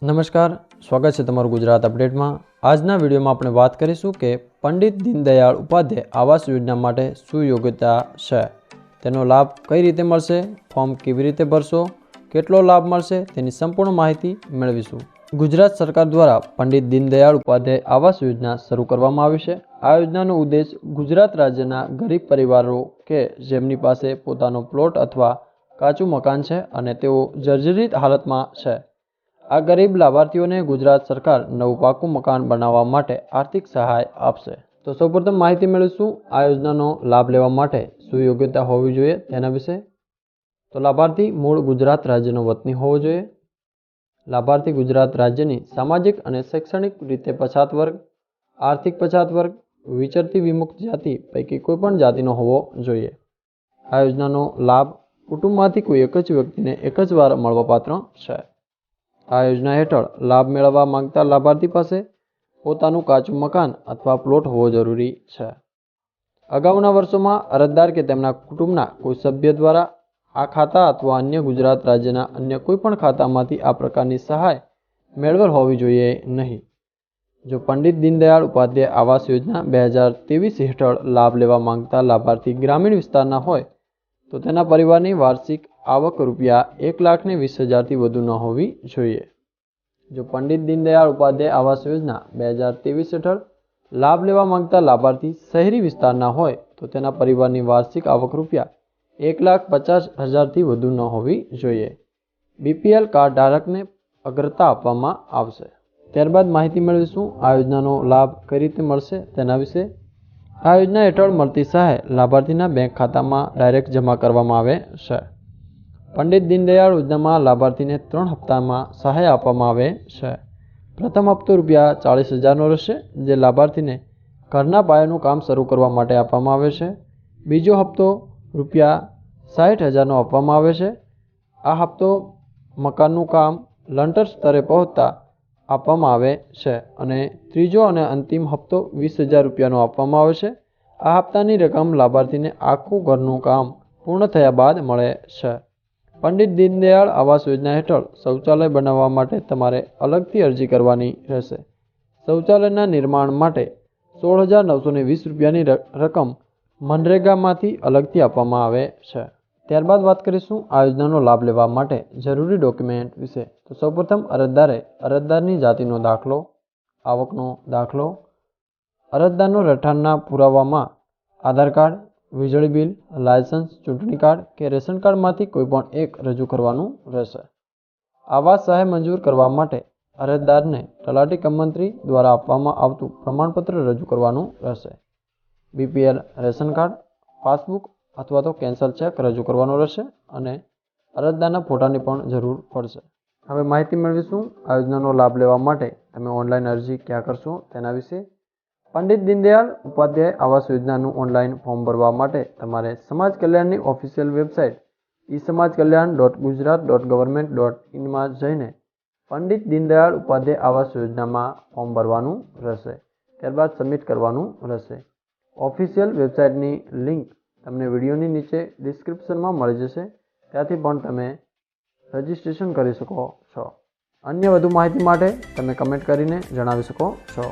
નમસ્કાર, સ્વાગત છે તમારું ગુજરાત અપડેટમાં। આજના વિડીયોમાં આપણે વાત કરીશું કે પંડિત દીનદયાળ ઉપાધ્યાય આવાસ યોજના માટે શું યોગ્યતા છે, તેનો લાભ કઈ રીતે મળશે, ફોર્મ કેવી રીતે ભરશો, કેટલો લાભ મળશે તેની સંપૂર્ણ માહિતી મેળવીશું। ગુજરાત સરકાર દ્વારા પંડિત દીનદયાળ ઉપાધ્યાય આવાસ યોજના શરૂ કરવામાં આવી છે। આ યોજનાનો ઉદ્દેશ ગુજરાત રાજ્યના ગરીબ પરિવારો કે જેમની પાસે પોતાનો પ્લોટ અથવા કાચું મકાન છે અને તેઓ જર્જરિત હાલતમાં છે, આ ગરીબ લાભાર્થીઓને ગુજરાત સરકાર નવું પાકું મકાન બનાવવા માટે આર્થિક સહાય આપશે। તો સૌપ્રથમ માહિતી મેળવીશું આ યોજનાનો લાભ લેવા માટે શું યોગ્યતા હોવી જોઈએ તેના વિશે। તો લાભાર્થી મૂળ ગુજરાત રાજ્યનો વતની હોવો જોઈએ। લાભાર્થી ગુજરાત રાજ્યની સામાજિક અને શૈક્ષણિક રીતે પછાત વર્ગ, આર્થિક પછાત વર્ગ, વિચરતી વિમુક્ત જાતિ પૈકી કોઈપણ જાતિનો હોવો જોઈએ। આ યોજનાનો લાભ કુટુંબમાંથી કોઈ એક જ વ્યક્તિને એક જ વાર મળવાપાત્ર છે। આ યોજના હેઠળ લાભ મેળવવા માંગતા લાભાર્થી પાસે પોતાનું કાચું મકાન અથવા પ્લોટ હોવો જરૂરી છે। અગાઉના વર્ષોમાં અરજદાર કે તેમના કુટુંબના કોઈ સભ્ય દ્વારા આ ખાતા અથવા અન્ય ગુજરાત રાજ્યના અન્ય કોઈપણ ખાતામાંથી આ પ્રકારની સહાય મેળવેલ હોવી જોઈએ નહીં। જો પંડિત દીનદયાળ ઉપાધ્યાય આવાસ યોજના 2023 હેઠળ લાભ લેવા માંગતા લાભાર્થી ગ્રામીણ વિસ્તારના હોય તો તેના પરિવારની વાર્ષિક આવક ₹1,20,000થી વધુ ન હોવી જોઈએ। જો પંડિત દીનદયાળ ઉપાધ્યાય આવાસ યોજના 2023 હેઠળ લાભ લેવા માંગતા લાભાર્થી શહેરી વિસ્તારના હોય તો તેના પરિવારની વાર્ષિક આવક ₹1,50,000થી વધુ ન હોવી જોઈએ। BPL કાર્ડ ધારકને અગ્રતા આપવામાં આવશે। ત્યારબાદ માહિતી મેળવીશું આ યોજનાનો લાભ કઈ રીતે મળશે તેના વિશે। આ યોજના હેઠળ મળતી સહાય લાભાર્થીના બેંક ખાતામાં ડાયરેક્ટ જમા કરવામાં આવે છે। પંડિત દીનદયાળ યોજનામાં લાભાર્થીને 3 હપ્તામાં સહાય આપવામાં આવે છે। પ્રથમ હપ્તો ₹40,000નો રહેશે, જે લાભાર્થીને ઘરના પાયાનું કામ શરૂ કરવા માટે આપવામાં આવે છે। બીજો હપ્તો ₹60,000નો આપવામાં આવે છે। આ હપ્તો મકાનનું કામ લંટર સ્તરે પહોંચતા આપવામાં આવે છે અને ત્રીજો અને અંતિમ હપ્તો ₹20,000નો આપવામાં આવે છે। આ હપ્તાની રકમ લાભાર્થીને આખું ઘરનું કામ પૂર્ણ થયા બાદ મળે છે। પંડિત દીનદયાળ આવાસ યોજના હેઠળ શૌચાલય બનાવવા માટે તમારે અલગથી અરજી કરવાની રહેશે। શૌચાલયના નિર્માણ માટે ₹16,920ની રકમ મનરેગામાંથી અલગથી આપવામાં આવે છે। ત્યારબાદ વાત કરીશું આ યોજનાનો લાભ લેવા માટે જરૂરી ડોક્યુમેન્ટ વિશે। તો સૌપ્રથમ અરજદારે અરજદારની જાતિનો દાખલો, આવકનો દાખલો, અરજદારનો રહેઠાણના પુરાવામાં આધાર કાર્ડ, વીજળી બિલ, લાયસન્સ, ચૂંટણી કાર્ડ કે રેશન કાર્ડમાંથી કોઈપણ એક રજૂ કરવાનું રહેશે। આવાસ સહાય મંજૂર કરવા માટે અરજદારને તલાટી કમ મંત્રી દ્વારા આપવામાં આવતું પ્રમાણપત્ર રજૂ કરવાનું રહેશે। BPL રેશન કાર્ડ, પાસબુક અથવા તો કેન્સલ ચેક રજૂ કરવાનો રહેશે અને અરજદારના ફોટાની પણ જરૂર પડશે। હવે માહિતી મેળવીશું આ યોજનાનો લાભ લેવા માટે તમે ઓનલાઈન અરજી ક્યાં કરશો તેના વિશે। પંડિત દીનદયાળ ઉપાધ્યાય આવાસ યોજનાનું ઓનલાઈન ફોર્મ ભરવા માટે તમારે સમાજ કલ્યાણની ઓફિશિયલ વેબસાઇટ esamajkalyan.gujarat.government.in જઈને પંડિત દીનદયાળ ઉપાધ્યાય આવાસ યોજનામાં ફોર્મ ભરવાનું રહેશે। ત્યારબાદ સબમિટ કરવાનું રહેશે। ઓફિશિયલ વેબસાઇટની લિંક તમને વિડીયોની નીચે ડિસ્ક્રિપ્શનમાં મળી જશે, ત્યાંથી પણ તમે રજિસ્ટ્રેશન કરી શકો છો। અન્ય વધુ માહિતી માટે તમે કમેન્ટ કરીને જણાવી શકો છો।